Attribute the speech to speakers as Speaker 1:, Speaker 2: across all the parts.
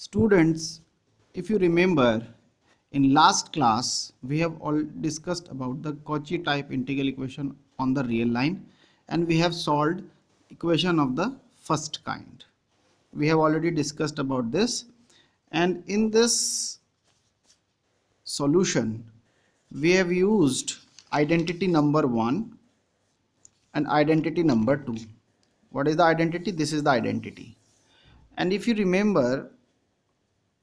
Speaker 1: Students, if you remember, in last class we have all discussed about the Cauchy type integral equation on the real line, and we have solved equation of the first kind. We have already discussed about this, and in this solution we have used identity number 1 and identity number 2. What is the identity? This is the identity. And if you remember,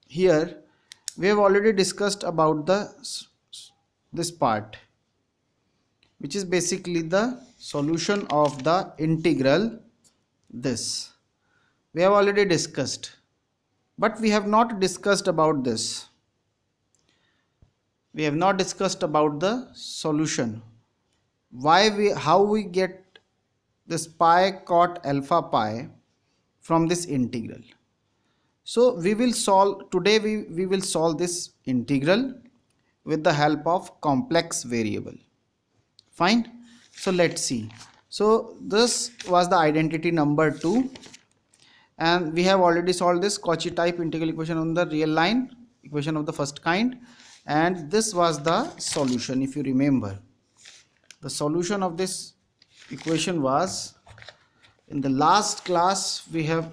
Speaker 1: here we have already discussed about this part, which is basically the solution of the integral. This we have already discussed, but we have not discussed about this. We have not discussed about the solution, how we get this pi cot alpha pi from this integral. So we will solve today, we will solve this integral with the help of complex variable. Fine. So let's see. So this was the identity number 2, and we have already solved this Cauchy type integral equation on the real line, equation of the first kind, and this was the solution. If you remember, the solution of this equation was, in the last class we have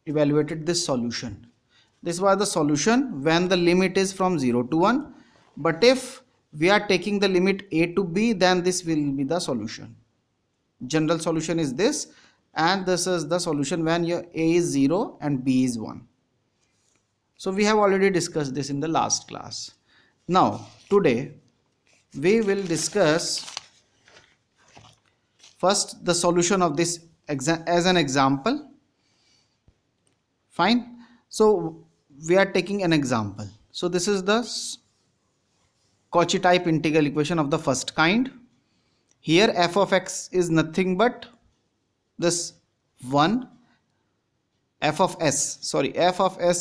Speaker 1: evaluated this solution. This was the solution when the limit is from 0 to 1, but if we are taking the limit a to b, then this will be the solution. General solution is this, and this is the solution when your a is 0 and b is 1. So we have already discussed this in the last class. Now today we will discuss first the solution of this as an example. Fine. So we are taking an example. So this is the Cauchy type integral equation of the first kind. Here f of x is nothing but this 1. F of s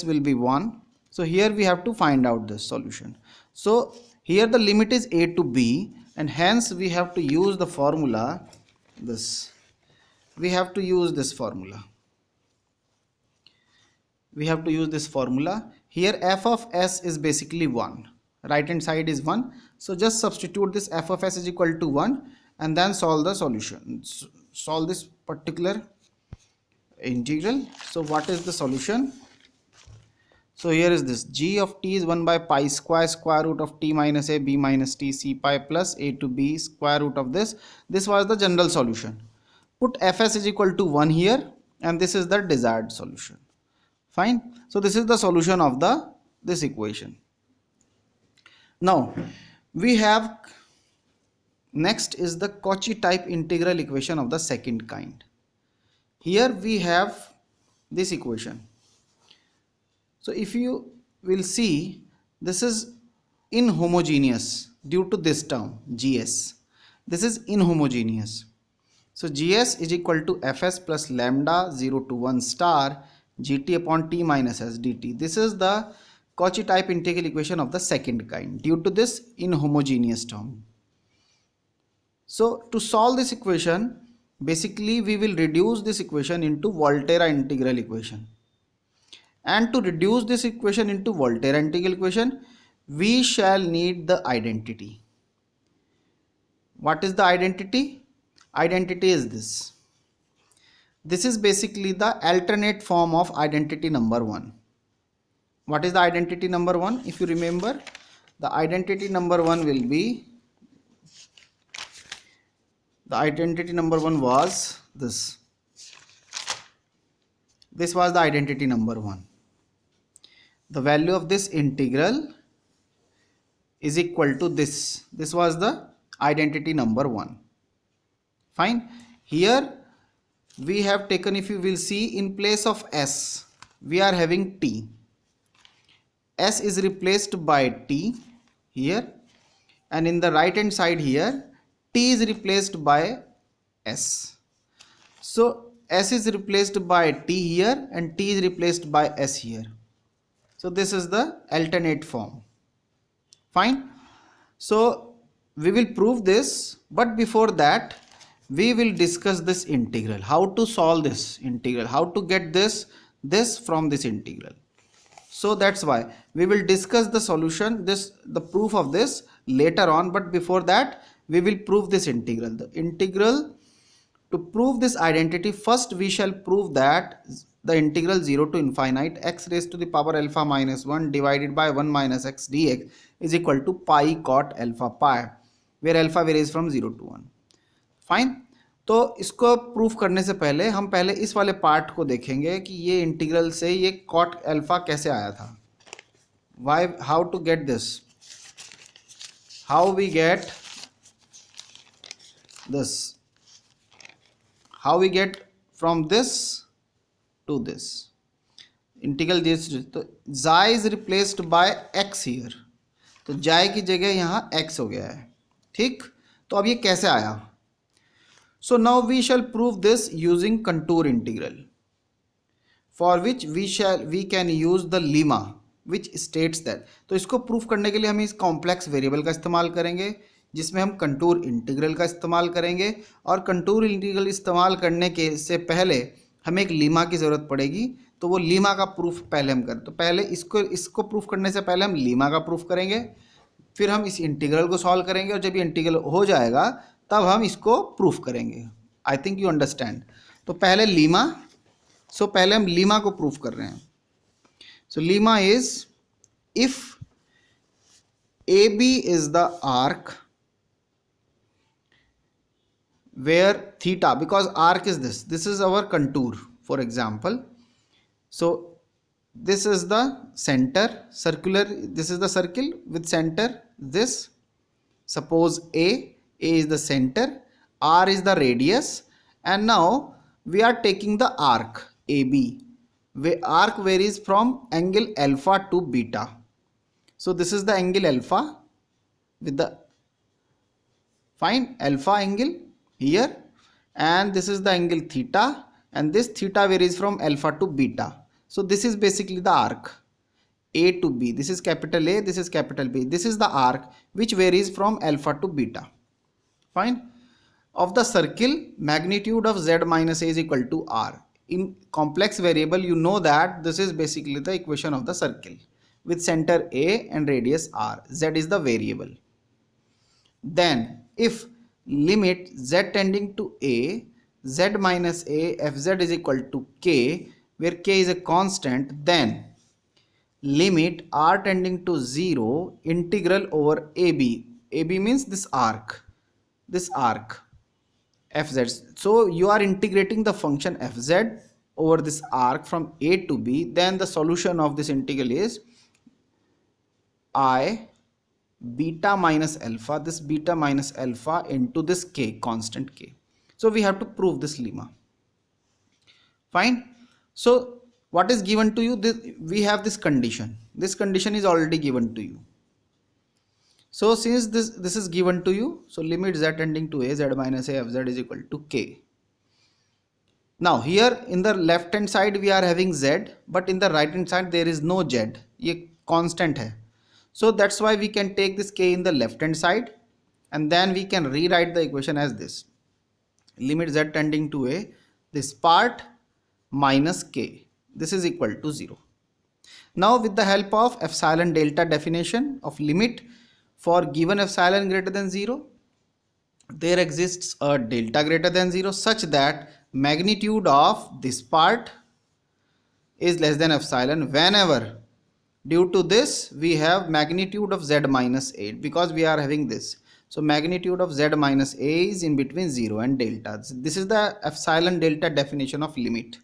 Speaker 1: will be 1. So here we have to find out this solution. So here the limit is a to b, and hence we have to use the formula. We have to use this formula. Here f of s is basically 1. Right hand side is 1. So just substitute this f of s is equal to 1 and then solve the solution. Solve this particular integral. So what is the solution? So here is this: g of t is 1 by pi square root of t minus a b minus t c pi plus a to b square root of this. This was the general solution. Put fs is equal to 1 here, and this is the desired solution. Fine. So this is the solution of this equation. Now we have, next is the Cauchy type integral equation of the second kind. Here we have this equation. So if you will see, this is inhomogeneous due to this term gs. This is inhomogeneous. So gs is equal to fs plus lambda 0 to 1 star gt upon t minus s dt. This is the Cauchy type integral equation of the second kind due to this inhomogeneous term. So to solve this equation, basically we will reduce this equation into Volterra integral equation. And to reduce this equation into Volterra integral equation, we shall need the identity. What is the identity? Identity is this. This is basically the alternate form of identity number 1. What is the identity number 1? If you remember, the identity number 1 will be, the identity number 1 was this. This was the identity number 1. The value of this integral is equal to this. This was the identity number 1. Fine. Here we have taken, if you will see, in place of s we are having t. S is replaced by t here, and in the right hand side here t is replaced by s. So s is replaced by t here and t is replaced by s here. So this is the alternate form. Fine. So we will prove this, but before that we will discuss this integral, how to solve this integral, how to get this from this integral. So that's why we will discuss the solution, the proof of this later on, but before that we will prove this integral. The integral, to prove this identity, first we shall prove that the integral 0 to infinite x raised to the power alpha minus 1 divided by 1 minus x dx is equal to pi cot alpha pi, where alpha varies from 0 to 1. Fine. तो इसको proof करने से पहले हम पहले इस वाले part को देखेंगे कि ये इंटीग्रल से ये कॉट अल्फा कैसे आया था. Why, how to get this, how we get this, how we get from this to this integral this. तो j is replaced by x here, तो जाय की जगह यहाँ एक्स हो गया है. ठीक, तो अब ये कैसे आया. So now we shall prove this using contour integral, for which we can use the lemma which states that. तो इसको प्रूफ करने के लिए हम इस कॉम्प्लेक्स वेरिएबल का इस्तेमाल करेंगे, जिसमें हम कंटूर इंटीग्रल का इस्तेमाल करेंगे. और कंटूर इंटीग्रल इस्तेमाल करने के से पहले हमें एक लीमा की ज़रूरत पड़ेगी. तो वो लीमा का प्रूफ पहले हम करें. तो पहले इसको प्रूफ करने से पहले हम लीमा का प्रूफ करेंगे, फिर हम इस इंटीग्रल को सॉल्व करेंगे, और जब ये इंटीग्रल हो जाएगा तब हम इसको प्रूफ करेंगे. I think you understand. तो पहले लीमा, सो पहले हम लीमा को प्रूफ कर रहे हैं. So lemma is if a b is the arc where theta, because arc is this is our contour for example. So this is the center, circular, this is the circle with center this. Suppose A is the center, R is the radius, and now we are taking the arc AB, where arc varies from angle alpha to beta. So this is the angle alpha with the fine alpha angle here, and this is the angle theta, and this theta varies from alpha to beta. So this is basically the arc A to B. This is capital A, this is capital B. This is the arc which varies from alpha to beta. Fine. Of the circle, magnitude of z minus a is equal to r. In complex variable, you know that this is basically the equation of the circle with center A and radius r. Z is the variable. Then if limit z tending to a, z minus a fz is equal to k, where k is a constant, then limit r tending to 0 integral over ab. Ab means this arc fz. So you are integrating the function fz over this arc from a to b. Then the solution of this integral is I beta minus alpha, this beta minus alpha into this k, constant k. So we have to prove this lemma. Fine. So what is given to you? We have this condition. This condition is already given to you. So since this is given to you, so limit z tending to a, z minus a fz is equal to k. Now here in the left hand side we are having z, but in the right hand side there is no z. ये constant है. So that's why we can take this k in the left hand side, and then we can rewrite the equation as this. Limit z tending to a, this part minus k, this is equal to 0. Now with the help of epsilon delta definition of limit for given epsilon greater than 0, there exists a delta greater than 0 such that magnitude of this part is less than epsilon whenever, due to this we have magnitude of z minus a, because we are having this. So magnitude of z minus a is in between 0 and delta. This is the epsilon delta definition of limit.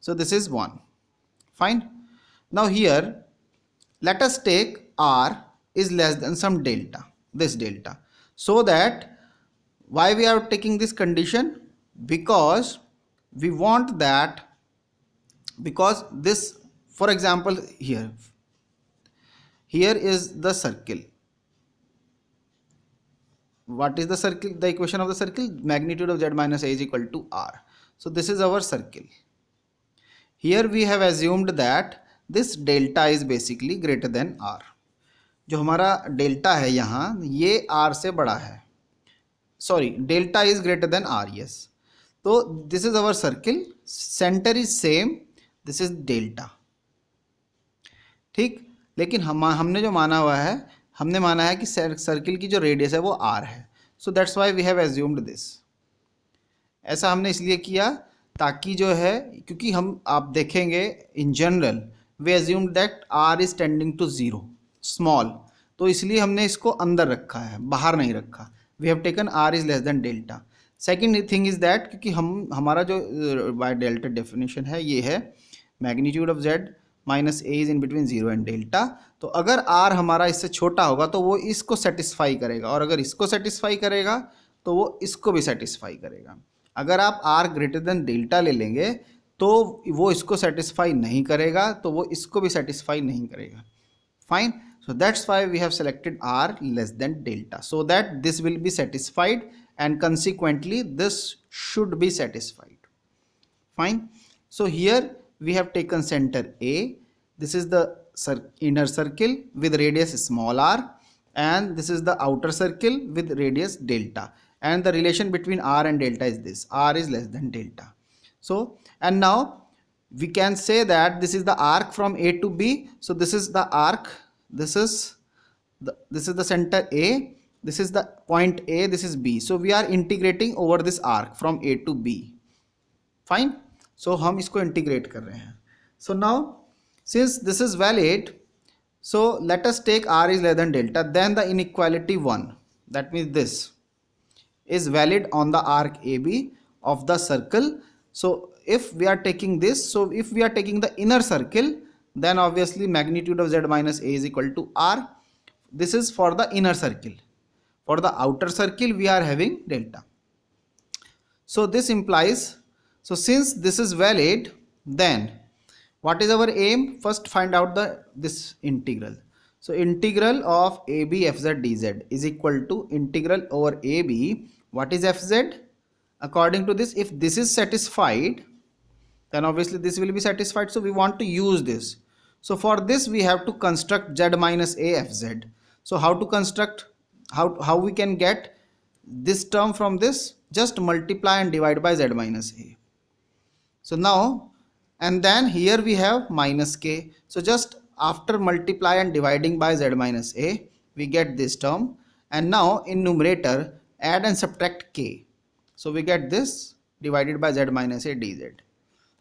Speaker 1: So this is 1. Fine. Now here let us take r is less than some delta, this delta. So that why we are taking this condition? Because we want that, because this, for example, here is the circle. What is the circle? The equation of the circle, magnitude of z minus a is equal to r. So this is our circle. Here we have assumed that this delta is basically greater than r. जो हमारा delta है यहाँ, ये r से बड़ा है. Sorry, delta is greater than r. Yes. So this is our circle. Center is same. This is delta. ठीक। लेकिन हमने जो माना हुआ है, हमने माना है कि सर्किल की जो रेडियस है वो आर है। So that's why we have assumed this. ऐसा हमने इसलिए किया ताकि जो है, क्योंकि हम आप देखेंगे in general we assume that r is tending to zero small, तो इसलिए हमने इसको अंदर रखा है, बाहर नहीं रखा। We have taken r is less than delta. Second thing is that, क्योंकि हमारा जो बाय डेल्टा डेफिनेशन है ये है magnitude of z minus a is in between zero and delta. तो अगर आर हमारा इससे छोटा होगा तो वो इसको सेटिस्फाई करेगा, और अगर इसको सेटिस्फाई करेगा तो वो इसको भी सेटिस्फाई करेगा। अगर आप आर ग्रेटर देन डेल्टा ले लेंगे तो वो इसको सेटिस्फाई नहीं करेगा, तो वो इसको भी सेटिस्फाई नहीं करेगा। Fine. So that's why we have selected r less than delta, so that this will be satisfied and consequently this should be satisfied. Fine. So here we have taken center A. This is the inner circle with radius small r, and this is the outer circle with radius delta, and the relation between r and delta is this: r is less than delta. So, and now we can say that this is the arc from A to B. So this is the arc, this is the center A, this is the point A, this is B. So we are integrating over this arc from A to B. Fine. So हम इसको integrate कर रहे हैं. So now since this is valid, so let us take r is less than delta, then the inequality 1, that means this is valid on the arc AB of the circle. So if we are taking this, so if we are taking the inner circle, then obviously magnitude of z minus a is equal to r. This is for the inner circle. For the outer circle we are having delta. So this implies, so since this is valid, then what is our aim? First find out this integral. So integral of AB fz dz is equal to integral over AB. What is fz? According to this, if this is satisfied, then obviously this will be satisfied. So we want to use this. So for this we have to construct z minus a fz. So how to construct, how we can get this term from this? Just multiply and divide by z minus a. So now, and then here we have minus k. So just after multiply and dividing by z minus a, we get this term. And now in numerator add and subtract k. So we get this divided by z minus a dz.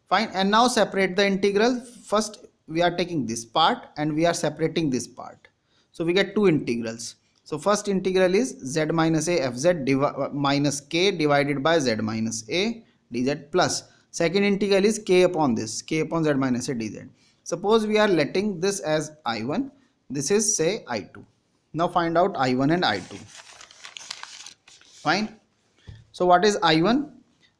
Speaker 1: Fine. And now separate the integral. First we are taking this part and we are separating this part. So we get two integrals. So first integral is z minus a fz minus k divided by z minus a dz, plus second integral is k upon this, k upon z minus a dz. Suppose we are letting this as I1, this is say I2. Now find out I1 and I2. Fine. So what is I1?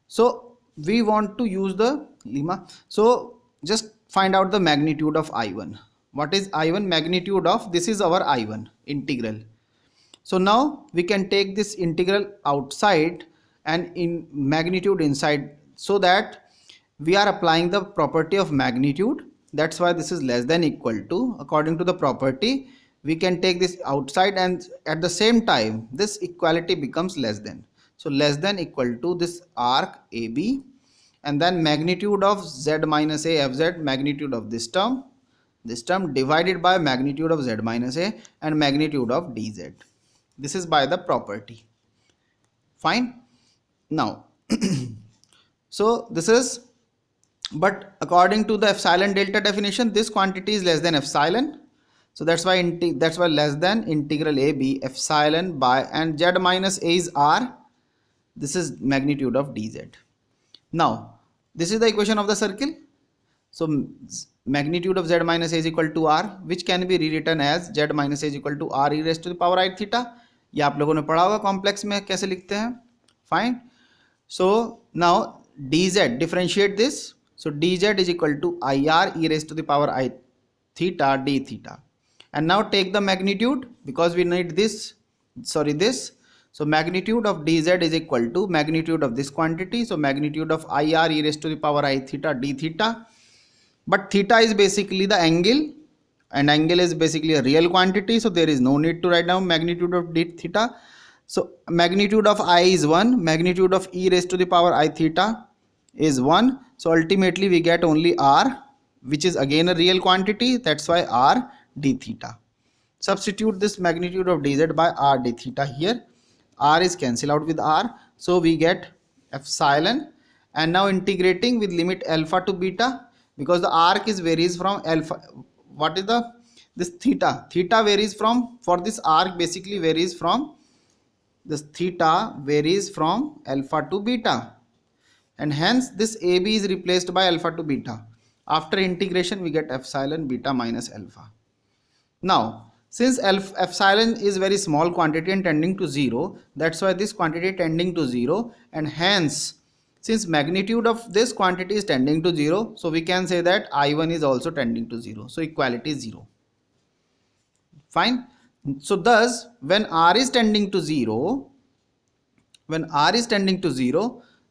Speaker 1: So we want to use the lemma. So just find out the magnitude of I1. What is I1? Magnitude of, this is our I1 integral. So now we can take this integral outside and in magnitude inside, so that we are applying the property of magnitude. That's why this is less than equal to, according to the property we can take this outside, and at the same time this equality becomes less than. So less than equal to this arc AB, and then magnitude of z minus a fz, magnitude of this term divided by magnitude of z minus a and magnitude of dz. This is by the property. Fine. Now so this is, but according to the epsilon delta definition, this quantity is less than epsilon. So that's why less than integral AB epsilon by, and z minus a is r. This is magnitude of dz. Now this is the equation of the circle. So magnitude of z minus a is equal to r, which can be rewritten as z minus a is equal to r e raised to the power I theta. ये आप लोगों ने पढ़ा होगा complex में कैसे लिखते हैं. Fine. So now dz, differentiate this. So dz is equal to ir e raised to the power I theta d theta. And now take the magnitude, because we need this, sorry this. So magnitude of dz is equal to magnitude of this quantity. So magnitude of ir e raised to the power I theta d theta. But theta is basically the angle, and angle is basically a real quantity. So there is no need to write down magnitude of d theta. So magnitude of I is 1, magnitude of e raised to the power I theta is 1. So ultimately we get only r, which is again a real quantity, that's why r d theta. Substitute this magnitude of dz by r d theta here. R is cancel out with r, so we get epsilon. And now integrating with limit alpha to beta, because the arc is varies from alpha. What is the this theta? Theta varies from, for this arc basically varies from, this theta varies from alpha to beta, and hence this AB is replaced by alpha to beta. After integration we get epsilon beta minus alpha. Now since epsilon is very small quantity and tending to 0, that's why this quantity tending to 0, and hence since magnitude of this quantity is tending to 0, so we can say that I1 is also tending to 0, so equality is 0. Fine. So thus when R is tending to 0,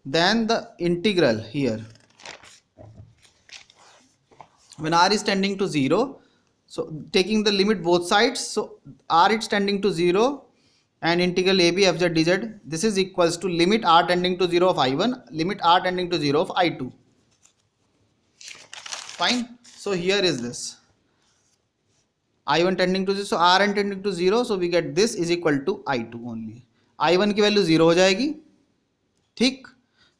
Speaker 1: then the integral here, when R is tending to 0, so taking the limit both sides, so R is tending to 0 and integral AB fz dz, this is equals to limit R tending to 0 of I1, limit R tending to 0 of I2. Fine. So here is this I1 tending to 0, so R tending to 0, so we get this is equal to I2 only. I1 की value 0 हो जाएगी, ठीक.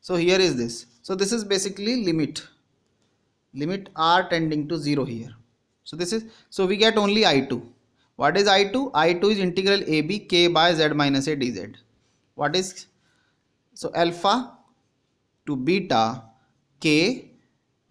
Speaker 1: So here is this. So this is basically limit R tending to 0 here. So this is, so we get only I2. What is I2? I2 is integral AB k by z minus a dz. What is, so alpha to beta k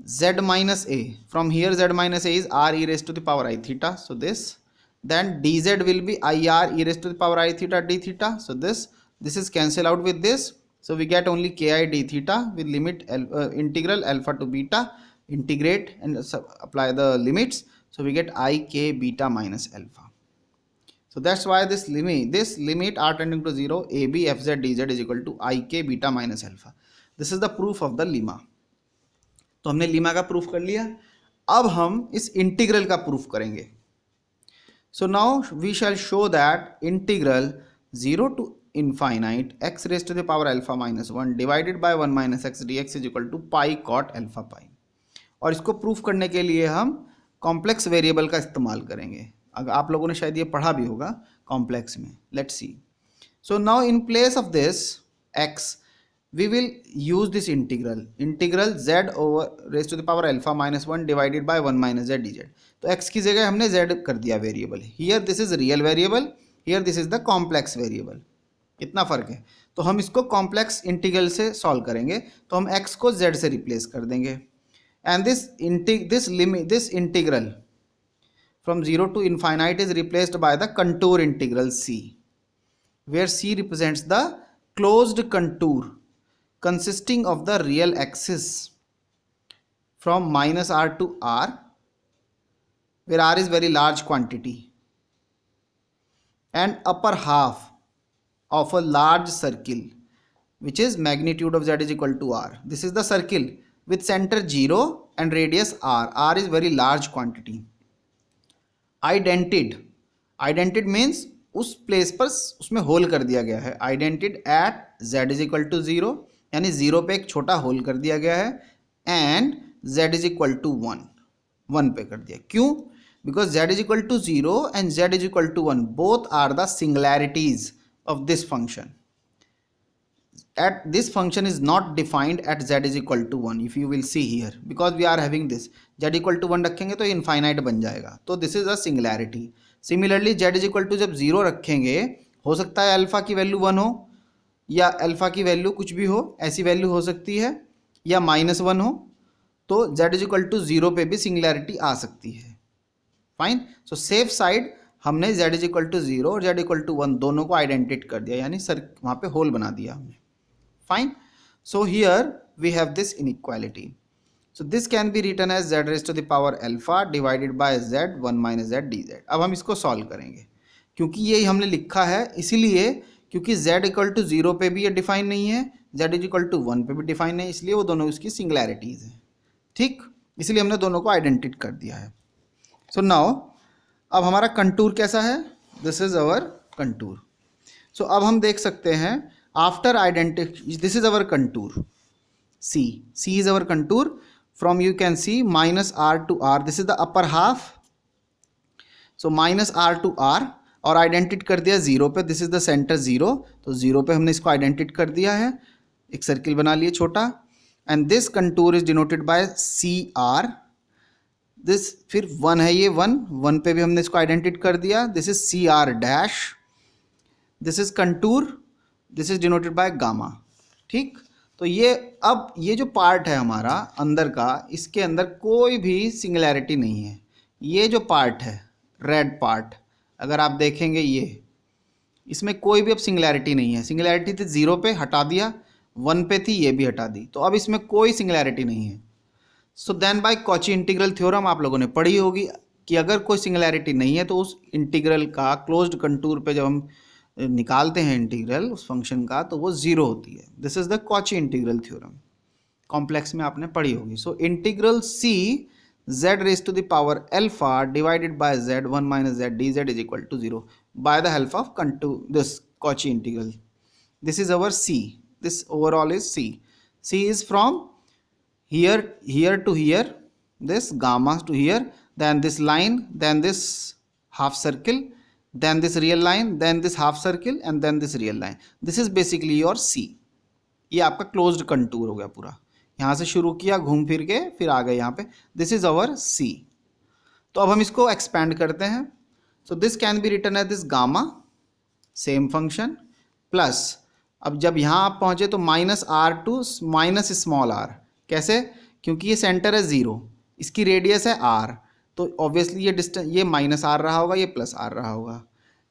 Speaker 1: z minus a. From here z minus a is r e raised to the power I theta. So this, then dz will be ir e raised to the power I theta d theta. So this is cancel out with this. So we get only ki d theta with limit integral alpha to beta, integrate and apply the limits. So we get I k beta minus alpha. So that's why this limit r tending to 0 AB fz dz is equal to I k beta minus alpha. This is the proof of the lemma. तो हमने Lima का proof कर लिया. अब हम इस integral का proof करेंगे. So now we shall show that integral 0 to infinite x raised to the power alpha minus 1 divided by 1 minus x dx is equal to pi cot alpha pi. और इसको proof करने के लिए हम complex variable का इस्तेमाल करेंगे. अगर आप लोगों ने शायद ये पढ़ा भी होगा कॉम्प्लेक्स में. Let's see. So now in place of this x we will use this integral z over raised to the power alpha minus 1 divided by 1 minus z dz. तो x की जगह हमने z कर दिया variable. here this is real variable, here this is the complex variable. इतना फर्क है. तो हम इसको कॉम्प्लेक्स इंटीग्रल से सॉल्व करेंगे, तो हम x को z से रिप्लेस कर देंगे. and this integral from 0 to infinite is replaced by the contour integral c, where c represents the closed contour consisting of the real axis from minus r to r, where r is very large quantity, and upper half of a large circle which is magnitude of z is equal to r. This is the circle with center 0 and radius r. r is very large quantity. Idented means उस place पर उसमें hole कर दिया गया है. Idented at z is equal to 0, यानी 0 पे एक छोटा होल कर दिया गया है, and z is equal to 1 पे कर दिया. क्यों? Because z is equal to 0 and z is equal to 1 both are the singularities of this function. At this function is not defined at z is equal to 1, if you will see here, because we are having this z equal to 1 रखेंगे तो infinite बन जाएगा. तो this is a singularity. Similarly z is equal to जब 0 रखेंगे, हो सकता है अल्फा की वैल्यू 1 हो या अल्फा की वैल्यू कुछ भी हो, ऐसी वैल्यू हो सकती है, या -1 हो, तो z इज इक्वल टू 0 पे भी सिंगुलैरिटी आ सकती है. फाइन. सो सेफ साइड हमने z इज इक्वल टू 0 और z इक्वल टू 1 दोनों को आइडेंटिट कर दिया, यानी सर वहाँ पे होल बना दिया हमने. Fine. So here we have this inequality. So this can be written as z raised to the power alpha divided by z 1 minus z dz. अब हम इसको सॉल्व करेंगे, क्योंकि यही हमने लिखा है, इसीलिए क्योंकि z इक्वल टू 0 पे भी ये डिफाइन नहीं है, z इज इक्वल टू 1 पे भी डिफाइन नहीं, इसलिए वो दोनों उसकी सिंगुलैरिटीज हैं. ठीक, इसलिए हमने दोनों को आइडेंटिट कर दिया है. सो नाउ अब हमारा कंटूर कैसा है? This is our contour. So अब हम देख सकते हैं, after identity, this is our contour, c is our contour. from you can see minus r to r, this is the upper half, so minus r to r, और आइडेंटिट कर दिया zero पे, this is the centre zero, तो zero पे हमने इसको identify कर दिया है, एक सर्किल बना लिए छोटा, and this contour is denoted by C R, this फिर वन है, ये वन पे भी हमने इसको आइडेंटिट कर दिया, this is C R dash, this is contour, this is denoted by gamma. ठीक, तो ये अब ये जो पार्ट है हमारा अंदर का, इसके अंदर कोई भी सिंगुलैरिटी नहीं है। ये जो पार्ट है रेड पार्ट, अगर आप देखेंगे ये, इसमें कोई भी अब सिंगुलैरिटी नहीं है। सिंगुलैरिटी थी जीरो पे, हटा दिया, वन पे थी, ये भी हटा दी, तो अब इसमें कोई सिंगुलैरिटी नहीं है। So then by Cauchy integral theorem आप लोगों ने पढ़ी होगी कि अगर कोई सिंगुलैरिटी नहीं है तो उस इंटीग्रल का क्लोज्ड कंटूर पे जब हम निकालते हैं इंटीग्रल उस फंक्शन का, तो वो जीरो होती है। This is the Cauchy integral theorem, complex में आपने पढ़ी होगी। So integral C z raised to the power alpha divided by z1 minus z dz is equal to 0 by the help of this Cauchy integral. This is our C. This overall is C. C is from here to here, this gamma to here, then this line, then this half circle, then this real line, then this half circle, and then this real line. This is basically your C. ये आपका closed contour हो गया पूरा, यहाँ से शुरू किया घूम फिर के फिर आ गए यहाँ पे, दिस इज अवर सी। तो अब हम इसको एक्सपैंड करते हैं, so this can be written as this gamma, same function, plus अब जब यहाँ आप पहुँचे तो minus r to minus small r, कैसे, क्योंकि ये सेंटर है ज़ीरो, इसकी रेडियस है आर, तो ऑब्वियसली ये डिस्टेंस, ये माइनस आर रहा होगा, ये प्लस आर रहा होगा।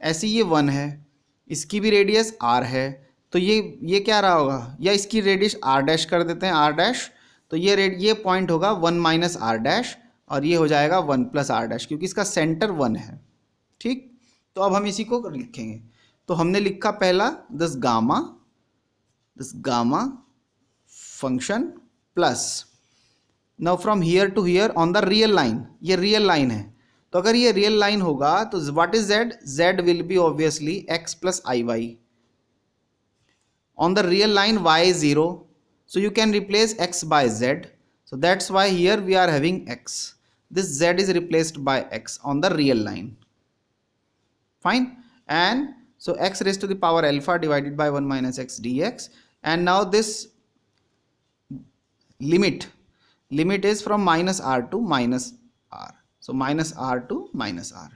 Speaker 1: ऐसे ये वन है, इसकी भी रेडियस आर है, तो ये क्या रहा होगा, या इसकी रेडियस आर डैश कर देते हैं, आर डैश, तो ये पॉइंट होगा वन माइनस आर डैश, और ये हो जाएगा वन प्लस आर डैश, क्योंकि इसका सेंटर वन है। ठीक, तो अब हम इसी को लिखेंगे, तो हमने लिखा पहला this gamma function plus, now from here to here on the real line, ये रियल लाइन है, तो अगर ये रियल लाइन होगा तो what is z, z will be obviously x plus i y. On the real line y is 0, so you can replace x by z, so that's why here we are having x, this z is replaced by x on the real line, fine, and so x raised to the power alpha divided by 1 minus x dx, and now this limit is from minus r to minus r, so minus r to minus r,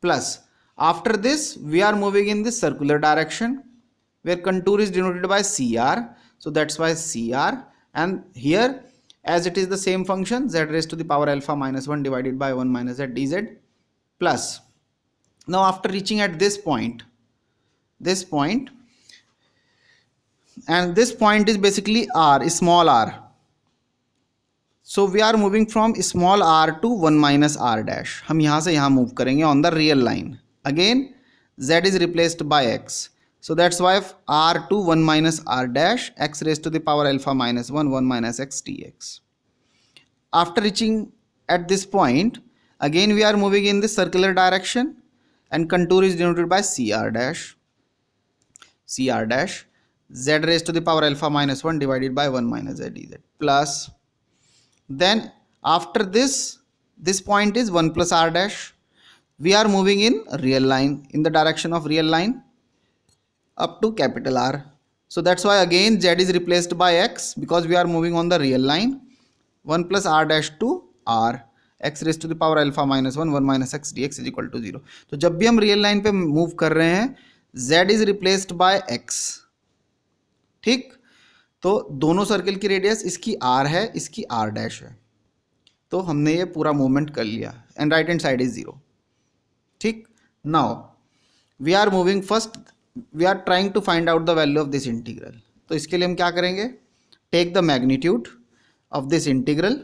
Speaker 1: plus after this we are moving in this circular direction where contour is denoted by CR, so that's why CR, and here as it is the same function z raised to the power alpha minus 1 divided by 1 minus z dz, plus now after reaching at this point, and this point is basically r, small r, so we are moving from small r to 1 minus r dash, हम यहाँ से यहाँ move करेंगे on the real line, again z is replaced by x, so that's why r to 1 minus r dash x raised to the power alpha minus 1 minus x dx. After reaching at this point, again we are moving in this circular direction, and contour is denoted by cr dash, z raised to the power alpha minus 1 divided by 1 minus z dz, plus then after this point is 1 plus r dash, we are moving in real line, in the direction of real line up to capital R, so that's why again z is replaced by x because we are moving on the real line, 1 plus r dash to r, x raised to the power alpha minus 1 minus x dx is equal to 0. तो जब भी हम real line पे move कर रहे हैं z is replaced by x, ठीक, तो दोनों सर्कल की रेडियस, इसकी r है, इसकी r डैश है, तो हमने ये पूरा मूवमेंट कर लिया, and right hand side is 0. ठीक, now we are moving, first we are trying to find out the value of this integral, तो इसके लिए हम क्या करेंगे, take the magnitude of this integral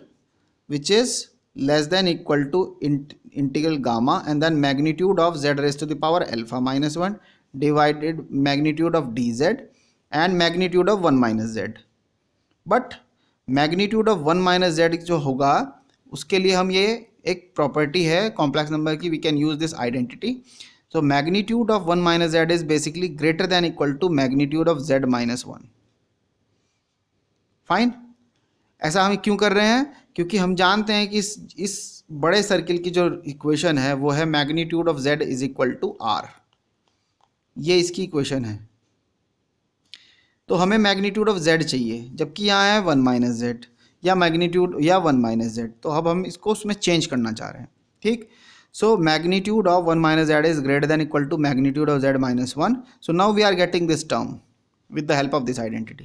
Speaker 1: which is less than equal to integral gamma, and then magnitude of z raise to the power alpha minus 1 divided magnitude of dz and magnitude of 1 minus z. But magnitude of 1 minus z जो होगा उसके लिए हम, ये एक property है complex number की, we can use this identity. So magnitude of 1 minus z is basically greater than equal to magnitude of z minus 1. Fine. ऐसा हम क्यों कर रहे हैं, क्योंकि हम जानते हैं कि इस बड़े सर्किल की जो इक्वेशन है वो है magnitude of z is equal to r, ये इसकी इक्वेशन है। तो हमें मैग्नीट्यूड ऑफ z चाहिए, जबकि यहाँ है 1 माइनस जेड या मैग्नीट्यूड या 1 माइनस जेड, तो अब हम इसको उसमें चेंज करना चाह रहे हैं। ठीक, so magnitude of 1 minus z is greater than equal to magnitude of z minus 1. So now we are getting this term with the help of this identity.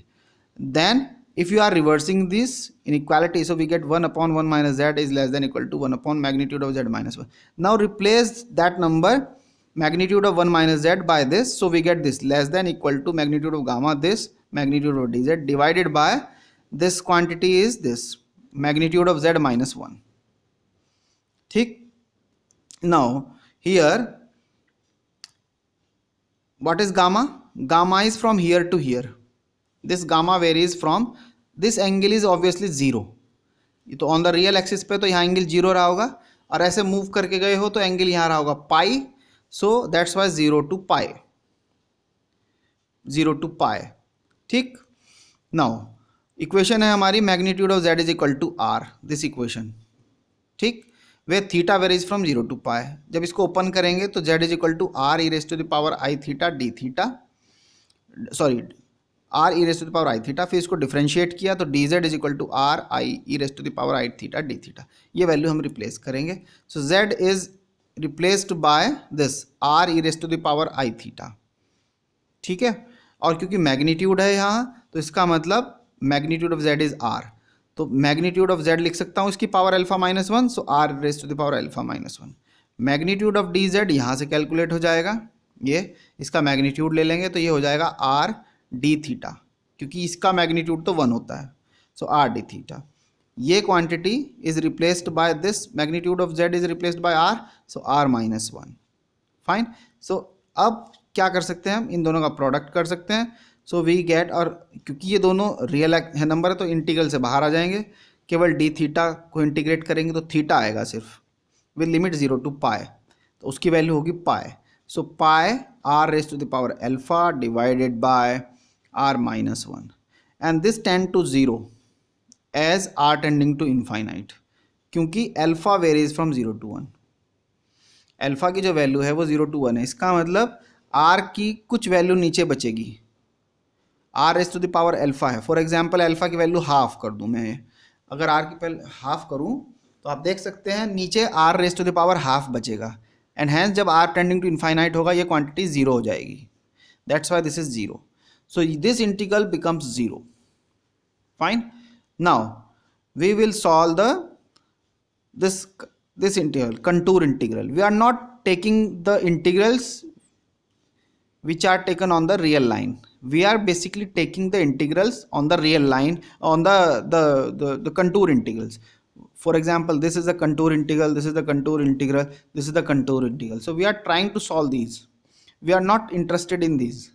Speaker 1: Then if you are reversing this inequality, so we get 1 upon 1 minus z is less than equal to 1 upon magnitude of z minus 1. Now replace that number magnitude of 1 minus z by this, so we get this less than equal to magnitude of gamma, this magnitude of dz divided by this quantity is this magnitude of z minus 1. ठीक, now here what is gamma? Gamma is from here to here. This gamma varies from, this angle is obviously 0. तो on the real axis पे तो यहाँ angle 0 रहा होगा, और ऐसे move करके गए हो तो एंगल यहाँ रहा होगा pi, so that's why 0 to pi, 0 to pi. ठीक, नाउ इक्वेशन है हमारी magnitude of z is equal to r, this equation. ठीक, way theta varies from 0 to pi. जब इसको ओपन करेंगे तो z is equal to r e raise to the power i theta d theta, sorry r e raise to the power i theta. फिर इसको differentiate किया तो D Z is equal to r i e raise to the power i theta d theta. ये value हम replace करेंगे. So z is replaced by this r e raise to the power i theta. ठीक है, और क्योंकि magnitude है यहाँ तो इसका मतलब magnitude of z is r, तो मैग्नीट्यूड ऑफ जेड लिख सकता हूँ इसकी power alpha minus 1, so r raise to the power alpha minus 1. Magnitude of d z यहाँ से कैलकुलेट हो जाएगा, ये इसका मैग्नीट्यूड ले लेंगे तो ये हो जाएगा आर डी थीटा, क्योंकि इसका मैग्नीट्यूड तो 1 होता है, सो आर डी थीटा. ये quantity is replaced by this magnitude of z is replaced by r, so r minus 1. Fine. So अब क्या कर सकते हैं हम, इन दोनों का प्रोडक्ट कर सकते हैं. सो वी गेट, और क्योंकि ये दोनों रियल है नंबर है तो इंटीग्रल से बाहर आ जाएंगे, केवल डी थीटा को इंटीग्रेट करेंगे तो थीटा आएगा सिर्फ, विद लिमिट 0 to पाई, तो उसकी वैल्यू होगी पाई. So pi r raised to the power alpha divided by r minus 1, and this tend to 0 as r tending to infinite, क्योंकि alpha varies from 0 to 1. Alpha की जो value है वो 0 to 1 है, इसका मतलब r की कुछ वैल्यू नीचे बचेगी. r raised to the power alpha है, फॉर एग्जाम्पल अल्फा की वैल्यू हाफ कर दूँ मैं, अगर r की पहले हाफ करूँ तो आप देख सकते हैं नीचे r raised to the power half बचेगा, एंड हैंस जब r टेंडिंग टू इनफाइनाइट होगा ये क्वांटिटी 0 हो जाएगी. That's why this is 0. So this integral becomes 0. Fine. Now we will solve this integral, contour integral. We are not taking the integrals which are taken on the real line. We are basically taking the integrals on the real line, on the contour integrals. For example, this is the contour integral, this is the contour integral, this is the contour integral. So we are trying to solve these. We are not interested in these.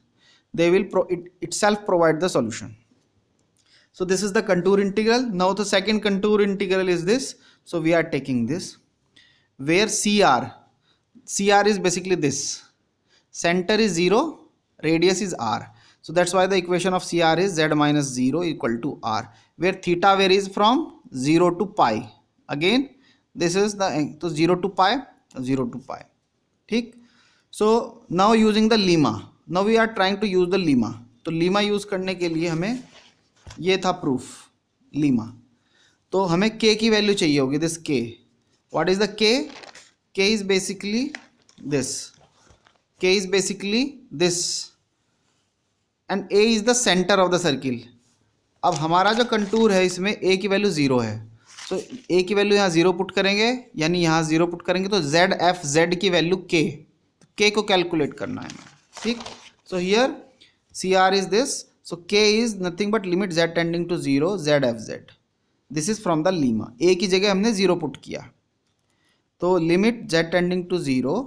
Speaker 1: They will itself provide the solution. So this is the contour integral. Now the second contour integral is this. So we are taking this, where CR is basically this. Center is 0, radius is r. So that's why the equation of CR is z minus 0 equal to r, where theta varies from 0 to pi. Again this is the, so 0 to pi, 0 to pi. ठीक. So now using the lemma, now we are trying to use the lemma. तो lemma use करने के लिए हमें ये था proof lemma. तो हमें k की वैल्यू चाहिए होगी, this k. What is the k? K is basically this. K is basically this, and A is the center of the circle. अब हमारा जो कंटूर है इसमें A की वैल्यू 0 है, सो A की वैल्यू यहाँ 0 पुट करेंगे, यानी यहाँ 0 पुट करेंगे तो ZFZ की वैल्यू K, तो K को कैलकुलेट करना है. ठीक. So here CR is this, so K is nothing but limit Z tending to 0 ZFZ. This is from the lemma. A की जगह हमने 0 पुट किया, तो limit Z tending to 0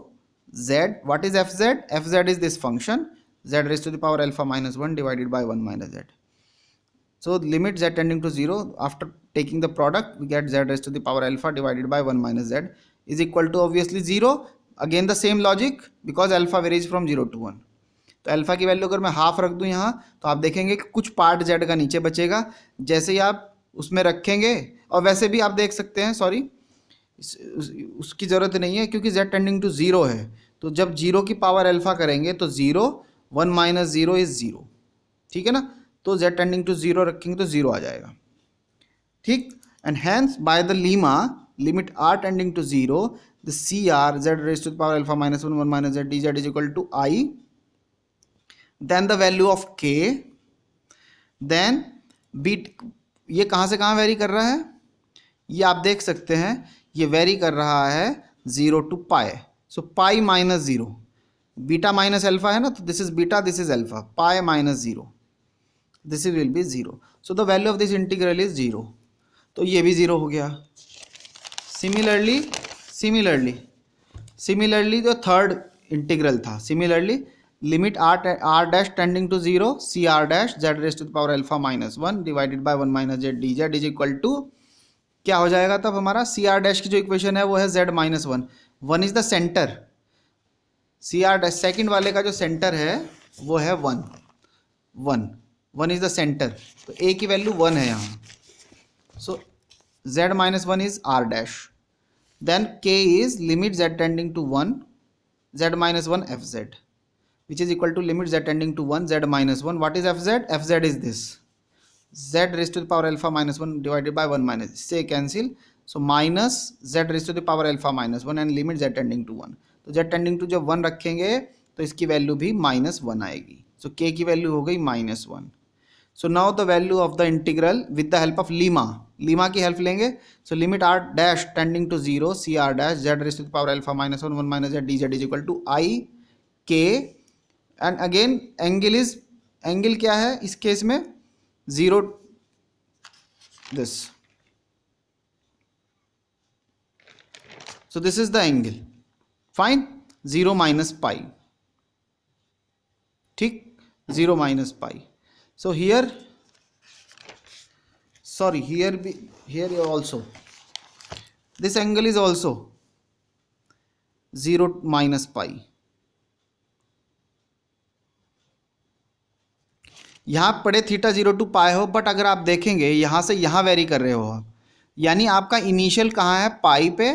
Speaker 1: z, what is fz? Fz is this function z raised to the power alpha minus 1 divided by 1 minus z. So limit z tending to 0, after taking the product we get z raised to the power alpha divided by 1 minus z is equal to obviously 0. Again the same logic, because alpha varies from 0 to 1. तो alpha की value अगर मैं half रख दूं यहाँ तो आप देखेंगे कि कुछ पार्ट z का नीचे बचेगा. जैसे ही आप उसमें रखेंगे और वैसे भी आप देख सकते हैं, सॉरी उसकी ज़रूरत नहीं है क्योंकि z टेंडिंग टू 0 है, तो जब 0 की पावर अल्फा करेंगे तो 0 1 माइनस 0 इज 0, ठीक है ना, तो z टेंडिंग टू 0 रखेंगे तो 0 आ जाएगा, ठीक। And hence by the lemma limit r tending to 0 the CR z raise to the power alpha minus 1 1 minus z dz is equal to I, then the value of k, then beta, ये कहाँ से कहाँ very कर रहा है, ये आप देख सकते हैं, ये वेरी कर रहा है 0 to pi, so pi minus 0, beta minus alpha है ना, तो this is beta, this is alpha, pi minus 0, this is will be 0, so the value of this integral is 0, तो ये भी 0 हो गया। सिमिलरली जो थर्ड इंटीग्रल था, similarly limit r dash tending to 0 CR dash z raise to the power alpha minus 1 divided by 1 minus z dz is equal to, क्या हो जाएगा तब हमारा CR डैश की जो इक्वेशन है वो है z minus 1, 1 is the centre, CR dash second वाले का जो सेंटर है वो है 1 इज द सेंटर, तो a की वैल्यू 1 है यहाँ, so z minus 1 is r dash, then k is limit z tending to 1 z minus 1 fz which is equal to limit z tending to 1 z minus 1, what is fz is this z raised to the power alpha minus 1 divided by 1 minus, इससे cancel, so minus z raised to the power alpha minus 1 and limit z tending to 1, तो z tending to जब 1 रखेंगे तो इसकी value भी minus 1 आएगी, सो k की value हो गई minus 1। So now the value of the integral with the help of lemma की हेल्प लेंगे, सो limit r dash tending to 0 CR dash z raised to the power alpha minus 1 1 minus z dz is equal to I k, and again angle क्या है इस case में 0, this, so this is the angle, fine, 0 minus pi, ठीक, 0 minus pi, so here sorry here also this angle is also 0 minus pi, यहाँ पड़े theta 0 to पाई हो, but अगर आप देखेंगे यहाँ से यहाँ वेरी कर रहे हो आप, यानी आपका इनिशियल कहाँ है पाई पे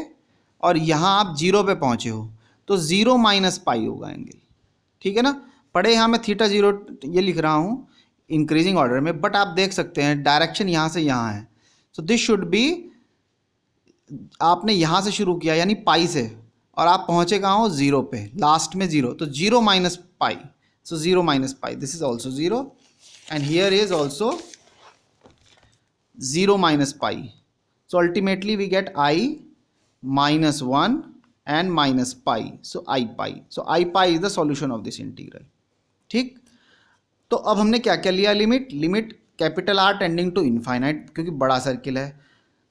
Speaker 1: और यहाँ आप 0 पे पहुँचे हो, तो 0 माइनस पाई होगा एंगल, ठीक है ना। पड़े यहाँ मैं थीटा 0 ये लिख रहा हूँ इंक्रीजिंग ऑर्डर में, बट आप देख सकते हैं डायरेक्शन यहाँ से यहाँ है, सो दिस शुड बी, आपने यहाँ से शुरू किया यानी पाई से और आप पहुँचे कहाँ हो 0 पे, लास्ट में 0, तो 0 minus pi, so 0 minus pi, this is also 0 and here is also 0 minus pi, so ultimately we get I minus 1 and minus pi, so I pi, so I pi is the solution of this integral, ठीक। तो अब हमने क्या क्या लिया, limit capital R tending to infinite, क्योंकि बड़ा circle है,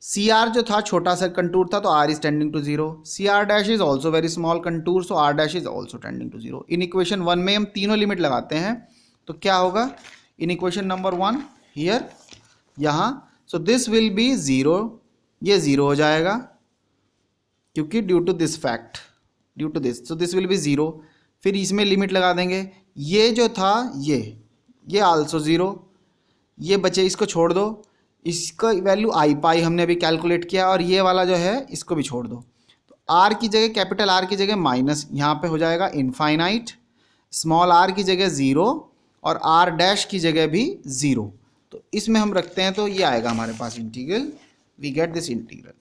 Speaker 1: CR जो था छोटा सा कंटूर था तो R is tending to 0, CR dash is also very small contour, so R dash is also tending to 0। In equation 1 में हम तीनों लिमिट लगाते हैं तो क्या होगा, इन इक्वेशन नंबर 1 हियर यहाँ, सो दिस विल बी 0, ये 0 हो जाएगा क्योंकि due to this fact, due to this, so this will be 0, फिर इसमें लिमिट लगा देंगे, ये जो था ये आल्सो 0, ये बचे इसको छोड़ दो, इसका वैल्यू आई पाई हमने अभी कैलकुलेट किया, और ये वाला जो है इसको भी छोड़ दो, तो R की जगह कैपिटल R की जगह माइनस यहाँ पे हो जाएगा इनफाइनाइट, स्मॉल r की जगह 0 और r डैश की जगह भी 0, तो इसमें हम रखते हैं तो ये आएगा हमारे पास integral, we get this integral,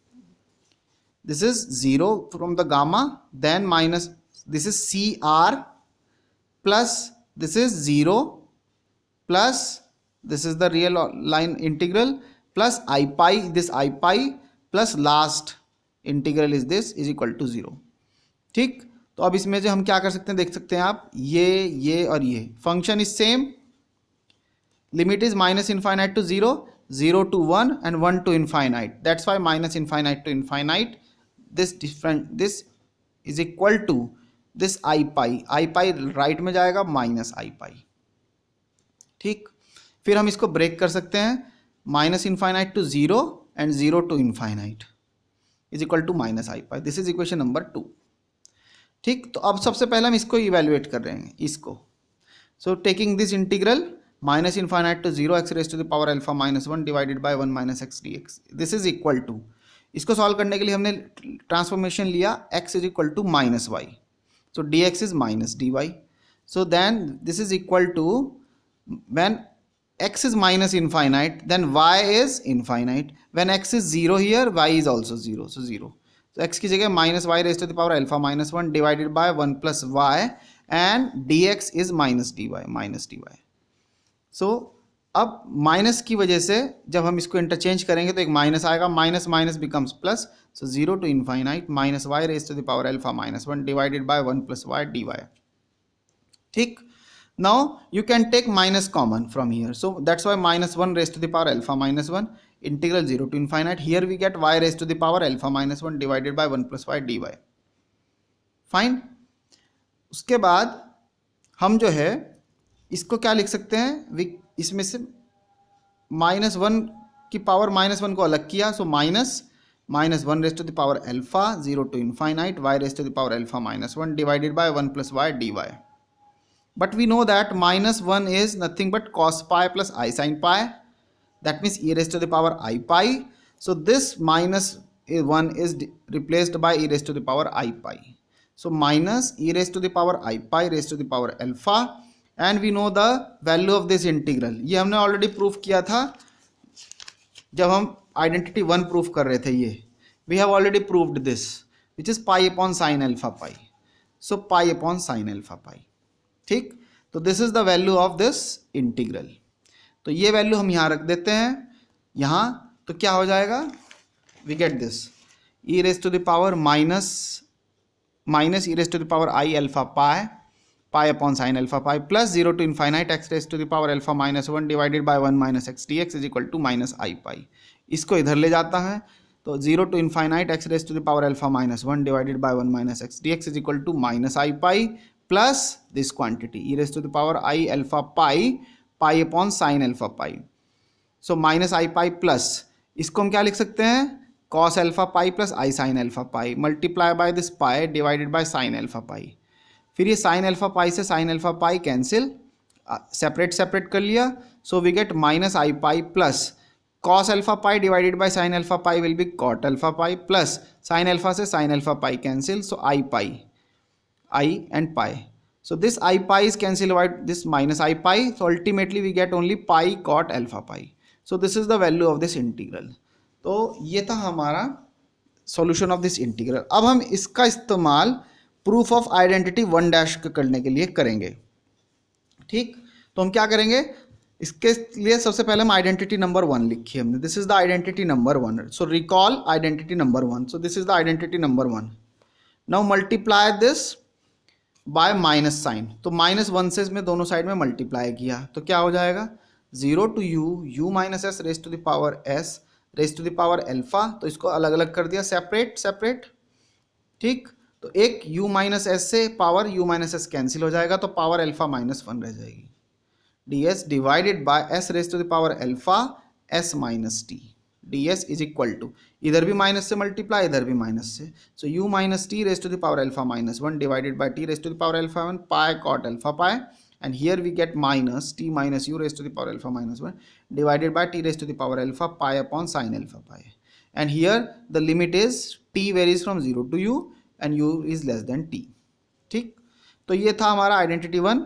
Speaker 1: this is 0 from the gamma, then minus this is CR plus this is 0 plus this is the real line integral plus I pi, this I pi plus last integral is this is equal to 0, ठीक। तो अब इसमें जो हम क्या कर सकते हैं देख सकते हैं आप, ये और ये function is same, limit is minus infinite to 0, 0 to 1 and 1 to infinite, that's why minus infinite to infinite, this is equal to this I pi right में जाएगा माइनस I पाई, ठीक। फिर हम इसको ब्रेक कर सकते हैं, minus infinite to 0 and 0 to infinite is equal to minus I pi, this is equation number 2, ठीक। तो अब सबसे पहले हम इसको इवेल्युएट कर रहे हैं, इसको, so taking this integral minus infinite to 0 x raise to the power alpha minus 1 divided by 1 minus x d x, this is equal to, इसको सॉल्व करने के लिए हमने ट्रांसफॉर्मेशन लिया x is equal to minus y, so d x is minus d y, so then this is equal to, when x is minus infinite then y is infinite, when x is 0 here y is also 0, so 0, so x की जगह minus y raise to the power alpha minus 1 divided by 1 plus y and dx is minus dy, minus dy. So अब minus की वजह से जब हम इसको interchange करेंगे तो एक माइनस आएगा, minus minus becomes plus, so 0 to infinite minus y raise to the power alpha minus 1 divided by 1 plus y dy. ठीक, now you can take minus common from here, so that's why minus 1 raised to the power alpha minus 1 integral 0 to infinite, here we get y raised to the power alpha minus 1 divided by 1 plus y dy. Fine, उसके बाद हम जो है इसको क्या लिख सकते हैं, इसमें से माइनस 1 की पावर माइनस 1 को अलग किया, so minus 1 raise to the power alpha 0 to infinite y raise to the power alpha minus 1 divided by 1 plus y dy. But we know that minus 1 is nothing but cos pi plus I sin pi, that means e raised to the power I pi, so this minus 1 is replaced by e raised to the power I pi, so minus e raised to the power I pi raised to the power alpha, and we know the value of this integral. ये हमने already proof किया था जब हम identity 1 proof कर रहे थे, ये we have already proved this, which is pi upon sin alpha pi, so pi upon sin alpha pi. ठीक, तो this is the value of this integral, तो ये वैल्यू हम यहाँ रख देते हैं यहाँ, तो क्या हो जाएगा, we get this e raise to the power minus e raise to the power i alpha pi upon sine alpha pi plus 0 to infinite x raise to the power alpha minus 1 divided by 1 minus x d x is equal to minus i pi. इसको इधर ले जाता है, तो 0 to infinite x raise to the power alpha minus 1 divided by 1 minus x d x is equal to minus i pi plus this quantity e raised to the power I alpha pi upon sin alpha pi, so minus I pi plus, इसको हम क्या लिख सकते हैं, cos alpha pi plus I sin alpha pi multiply by this pi divided by sin alpha pi. फिर ये sin alpha pi से sin alpha pi cancel, separate कर लिया, so we get minus I pi plus cos alpha pi divided by sin alpha pi will be cot alpha pi plus sin alpha से sin alpha pi cancel, so I pi I and pi, so this I pi is cancelled by this minus I pi, so ultimately we get only pi cot alpha pi, so this is the value of this integral. तो ये था हमारा solution of this integral. अब हम इसका इस्तेमाल proof of identity 1 dash करने के लिए करेंगे. ठीक, तो हम क्या करेंगे, इसके लिए सबसे पहले हम आइडेंटिटी नंबर 1 लिखी हमने, this is the identity number 1, so recall identity number 1, so this is the identity number 1. Now multiply this by minus sine, तो माइनस 1 से इसमें दोनों साइड में मल्टीप्लाई किया, तो क्या हो जाएगा 0 to u minus s raise to the power s raise to the power alpha, तो इसको अलग अलग कर दिया, सेपरेट. ठीक, तो एक u माइनस एस से power u minus S cancel हो जाएगा, तो पावर अल्फा माइनस 1 रह जाएगी, ds divided by s raise to the power alpha s minus t, ds is equal to, इधर भी माइनस से मल्टीप्लाई, इधर भी माइनस से, so u minus t raise to the power alpha minus 1 divided by t raise to the power alpha 1 pi cot alpha pi, and here we get minus t minus u raise to the power alpha minus 1 divided by t raise to the power alpha pi upon sine alpha pi, and here the limit is t varies from 0 to u and u is less than t. ठीक, तो ये था हमारा identity 1,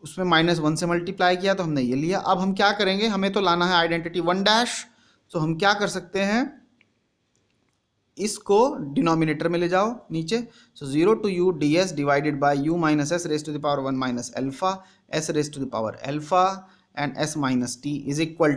Speaker 1: उसमें minus 1 से multiply किया तो हमने ये लिया. अब हम क्या करेंगे, हमें तो लाना है आइडेंटिटी 1 डैश, तो हम क्या कर सकते हैं, इसको डिनोमिनेटर में ले जाओ नीचे, so 0 to u d s divided by u minus s raise to the power 1 minus alpha s raise to the power alpha and s minus t is equal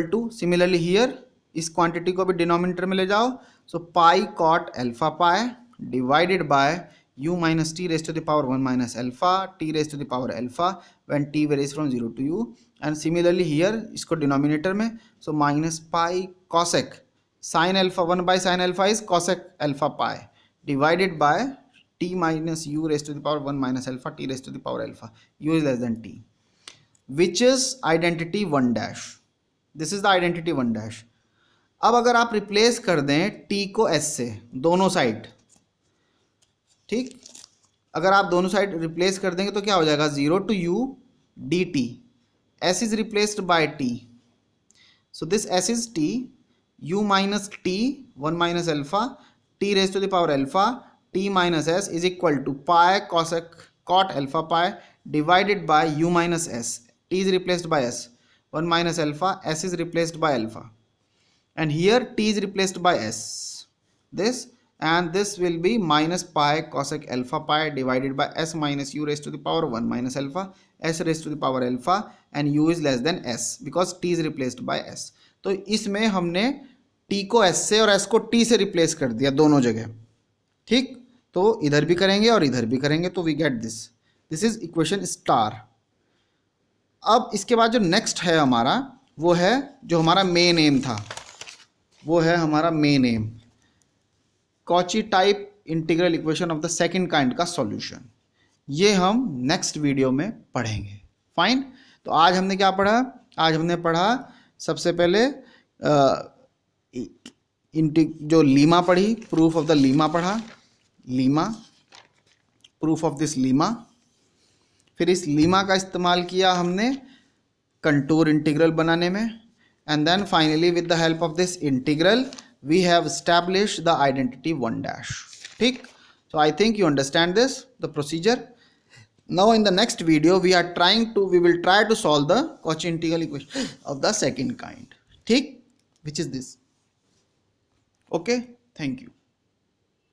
Speaker 1: to similarly here इस quantity को भी denominator में ले जाओ, so pi cot alpha pi divided by u minus t raised to the power 1 minus alpha t raised to the power alpha when t varies from 0 to u, and similarly here इसको denominator में, so minus pi cosec sin alpha 1 by sin alpha is cosec alpha pi divided by t minus u raised to the power 1 minus alpha t raised to the power alpha, u is less than t, which is identity 1 dash. This is the identity 1 dash. अब अगर आप replace कर दें t को s से दोनों side, ठीक, अगर आप दोनों साइड रिप्लेस कर देंगे तो क्या हो जाएगा 0 to u dt. S is replaced by t. So this S is t, u minus t 1 minus alpha, t raised to the power alpha, t minus s is equal to pi cot alpha pi divided by u minus s. T is replaced by s, 1 minus alpha, s is replaced by alpha, and here t is replaced by s, this, and this will be minus pi cosec alpha pi divided by s minus u raised to the power 1 minus alpha, s raised to the power alpha, and u is less than s because t is replaced by s. तो इसमें हमने t को s से और s को t से replace कर दिया दोनों जगह, ठीक. तो इधर भी करेंगे और इधर भी करेंगे तो we get this is equation star. अब इसके बाद जो नेक्स्ट है हमारा वो है जो हमारा मेन एम था, वो है हमारा main M, Cauchy type integral equation of the second kind का सॉल्यूशन. ये हम नेक्स्ट वीडियो में पढ़ेंगे. फाइन. तो आज हमने क्या पढ़ा? आज हमने पढ़ा सबसे पहले जो लीमा पढ़ी, प्रूफ ऑफ द लीमा पढ़ा, Lima, proof of this Lima. फिर इस लीमा का इस्तेमाल किया हमने कंटूर इंटीग्रल बनाने में, and then finally with the help of this integral we have established the identity 1 dash. ठीक. So I think you understand this, the procedure. Now in the next video we will try to solve the Cauchy integral equation of the second kind. ठीक, which is this. Okay, thank you.